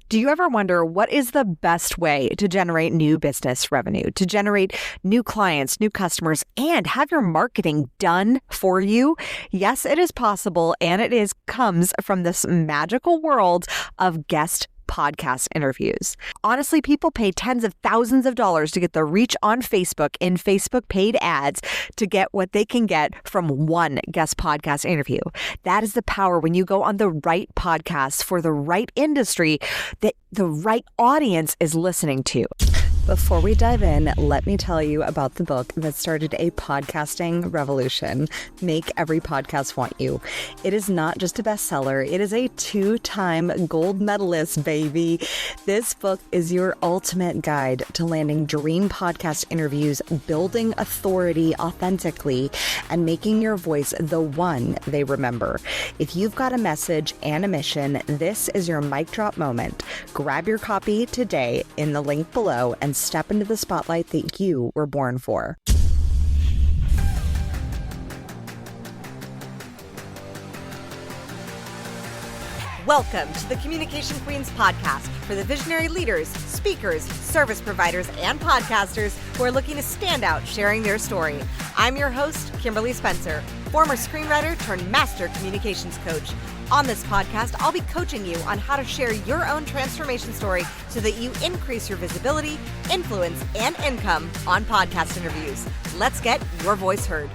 Do you ever wonder what is the best way to generate new business revenue, to generate new clients, new customers, and have your marketing done for you? Yes, it is possible, and comes from this magical world of guest podcast interviews. Honestly, people pay tens of thousands of dollars to get the reach on Facebook in Facebook paid ads to get what they can get from one guest podcast interview. That is the power when you go on the right podcast for the right industry that the right audience is listening to. Before we dive in, let me tell you about the book that started a podcasting revolution, Make Every Podcast Want You. It is not just a bestseller, it is a 2-time gold medalist, baby. This book is your ultimate guide to landing dream podcast interviews, building authority authentically, and making your voice the one they remember. If you've got a message and a mission, this is your mic drop moment. Grab your copy today in the link below and step into the spotlight that you were born for. Welcome to the Communication Queens podcast for the visionary leaders, speakers, service providers, and podcasters who are looking to stand out sharing their story. I'm your host, Kimberly Spencer, former screenwriter turned master communications coach. On this podcast, I'll be coaching you on how to share your own transformation story so that you increase your visibility, influence, and income on podcast interviews. Let's get your voice heard.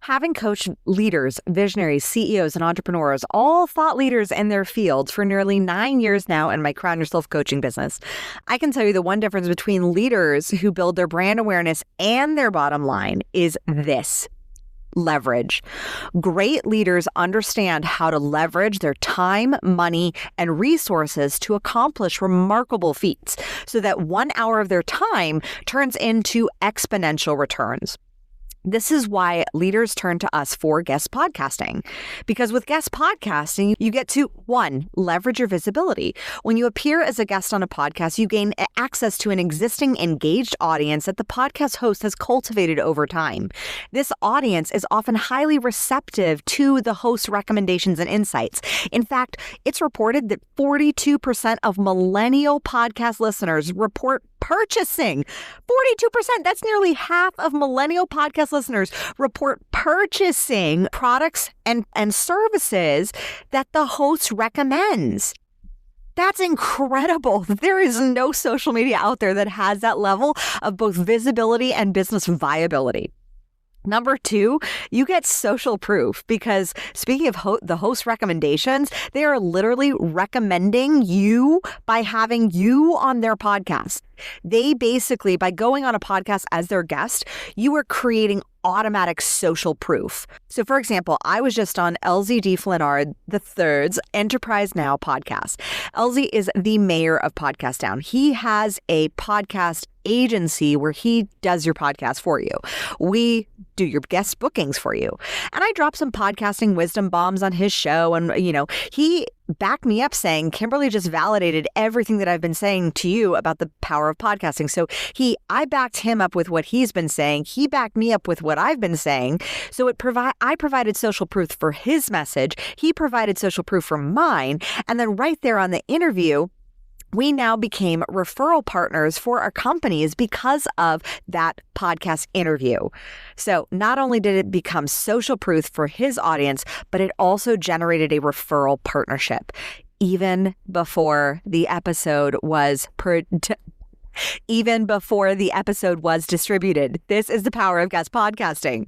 Having coached leaders, visionaries, CEOs, and entrepreneurs, all thought leaders in their fields for nearly 9 years now in my Crown Yourself coaching business, I can tell you the one difference between leaders who build their brand awareness and their bottom line is this: leverage. Great leaders understand how to leverage their time, money, and resources to accomplish remarkable feats so that 1 hour of their time turns into exponential returns. This is why leaders turn to us for guest podcasting. Because with guest podcasting, you get to, 1, leverage your visibility. When you appear as a guest on a podcast, you gain access to an existing engaged audience that the podcast host has cultivated over time. This audience is often highly receptive to the host's recommendations and insights. In fact, it's reported that 42% of millennial podcast listeners report purchasing. 42%, that's nearly half of millennial podcast listeners report purchasing products and services that the host recommends. That's incredible. There is no social media out there that has that level of both visibility and business viability. Number 2, you get social proof because speaking of the host recommendations, they are literally recommending you by having you on their podcast. They basically, by going on a podcast as their guest, you are creating automatic social proof. So for example, I was just on LZD Flanard III's Enterprise Now podcast. LZ is the mayor of Podcast Town. He has a podcast agency where he does your podcast for you. We do your guest bookings for you. And I dropped some podcasting wisdom bombs on his show. And, he backed me up saying, Kimberly just validated everything that I've been saying to you about the power of podcasting. So I backed him up with what he's been saying. He backed me up with what I've been saying. So I provided social proof for his message. He provided social proof for mine. And then right there on the interview, we now became referral partners for our companies because of that podcast interview. So not only did it become social proof for his audience, but it also generated a referral partnership even before the episode was distributed. This is the power of guest podcasting.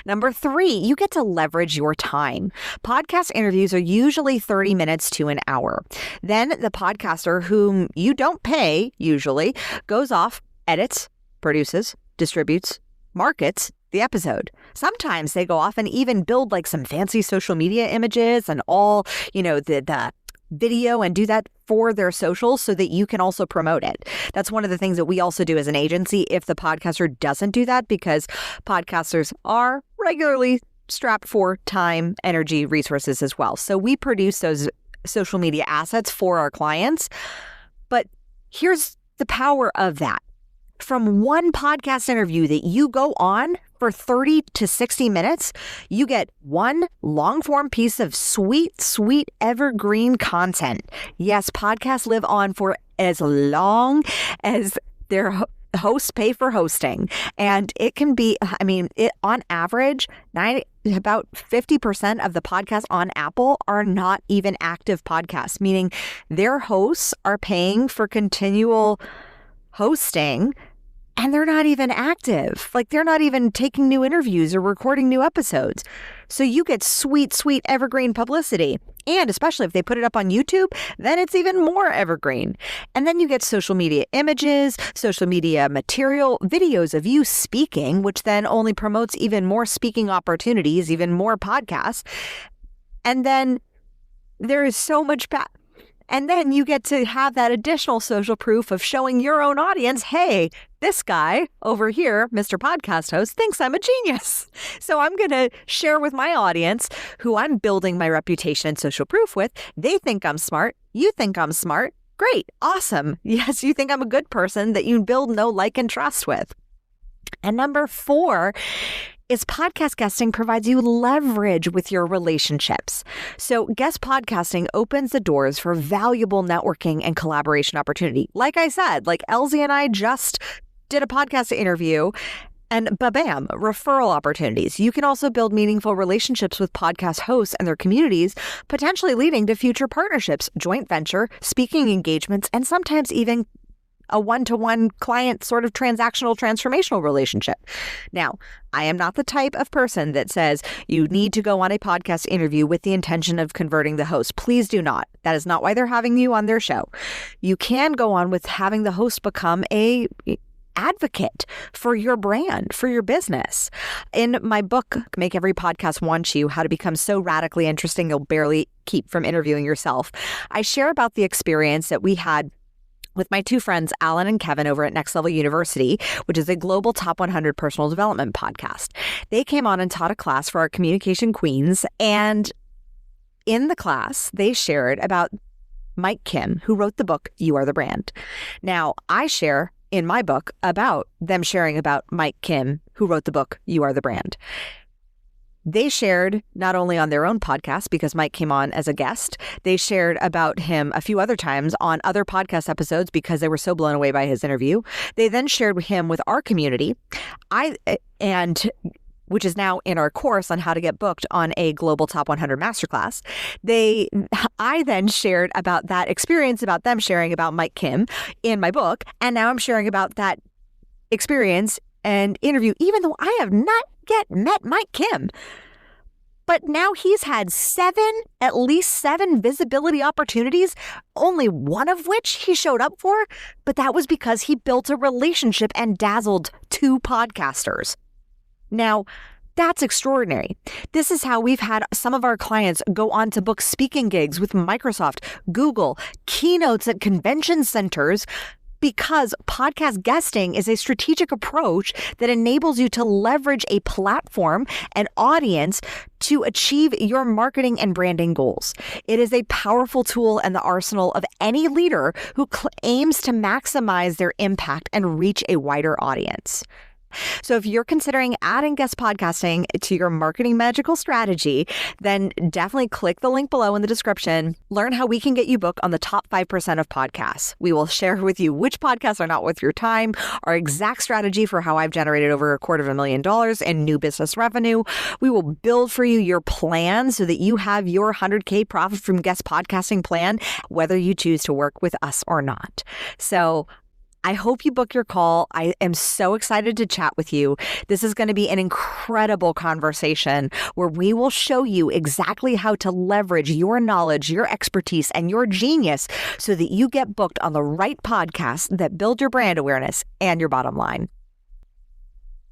Number 3, you get to leverage your time. Podcast interviews are usually 30 minutes to an hour. Then the podcaster, whom you don't pay usually, goes off, edits, produces, distributes, markets the episode. Sometimes they go off and even build like some fancy social media images and all, the video and do that for their socials so that you can also promote it. That's one of the things that we also do as an agency if the podcaster doesn't do that, because podcasters are regularly strapped for time, energy, resources as well. So we produce those social media assets for our clients. But here's the power of that. From one podcast interview that you go on for 30 to 60 minutes, you get one long-form piece of sweet, sweet evergreen content. Yes, podcasts live on for as long as their hosts pay for hosting. And it can be, on average, about 50% of the podcasts on Apple are not even active podcasts, meaning their hosts are paying for continual hosting and they're not even active. Like, they're not even taking new interviews or recording new episodes. So you get sweet, sweet evergreen publicity. And especially if they put it up on YouTube, then it's even more evergreen. And then you get social media images, social media material, videos of you speaking, which then only promotes even more speaking opportunities, even more podcasts. And then there is so much and then you get to have that additional social proof of showing your own audience, hey, this guy over here, Mr. Podcast Host, thinks I'm a genius. So I'm going to share with my audience who I'm building my reputation and social proof with. They think I'm smart. You think I'm smart. Great. Awesome. Yes, you think I'm a good person that you build, know, like, and trust with. And number 4 is podcast guesting provides you leverage with your relationships. So guest podcasting opens the doors for valuable networking and collaboration opportunity. Like I said, like Elsie and I just did a podcast interview and bam, referral opportunities. You can also build meaningful relationships with podcast hosts and their communities, potentially leading to future partnerships, joint venture, speaking engagements, and sometimes even a one-to-one client sort of transformational relationship. Now, I am not the type of person that says you need to go on a podcast interview with the intention of converting the host. Please do not. That is not why they're having you on their show. You can go on with having the host become a advocate for your brand, for your business. In my book, Make Every Podcast Want You, How to Become So Radically Interesting You'll Barely Keep from Interviewing Yourself, I share about the experience that we had with my 2 friends, Alan and Kevin, over at Next Level University, which is a global top 100 personal development podcast. They came on and taught a class for our communication queens. And in the class, they shared about Mike Kim, who wrote the book, You Are the Brand. Now, I share in my book about them sharing about Mike Kim, who wrote the book, You Are the Brand. They shared not only on their own podcast, because Mike came on as a guest, they shared about him a few other times on other podcast episodes because they were so blown away by his interview. They then shared him with our community, which is now in our course on how to get booked on a global top 100 masterclass. I then shared about that experience, about them sharing about Mike Kim in my book. And now I'm sharing about that experience and interview, even though I have not yet met Mike Kim. But now he's had at least seven visibility opportunities, only one of which he showed up for. But that was because he built a relationship and dazzled 2 podcasters. Now, that's extraordinary. This is how we've had some of our clients go on to book speaking gigs with Microsoft, Google, keynotes at convention centers, because podcast guesting is a strategic approach that enables you to leverage a platform and audience to achieve your marketing and branding goals. It is a powerful tool in the arsenal of any leader who aims to maximize their impact and reach a wider audience. So if you're considering adding guest podcasting to your marketing magical strategy, then definitely click the link below in the description. Learn how we can get you booked on the top 5% of podcasts. We will share with you which podcasts are not worth your time, our exact strategy for how I've generated over $250,000 in new business revenue. We will build for you your plan so that you have your 100K profit from guest podcasting plan, whether you choose to work with us or not. So I hope you book your call. I am so excited to chat with you. This is going to be an incredible conversation where we will show you exactly how to leverage your knowledge, your expertise, and your genius so that you get booked on the right podcasts that build your brand awareness and your bottom line.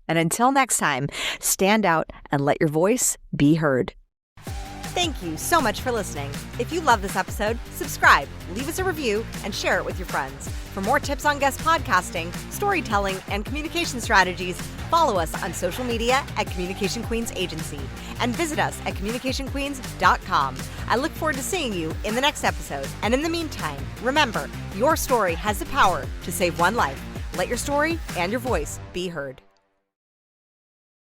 And until next time, stand out and let your voice be heard. Thank you so much for listening. If you love this episode, subscribe, leave us a review, and share it with your friends. For more tips on guest podcasting, storytelling, and communication strategies, follow us on social media at Communication Queens Agency and visit us at communicationqueens.com. I look forward to seeing you in the next episode. And in the meantime, remember, your story has the power to save one life. Let your story and your voice be heard.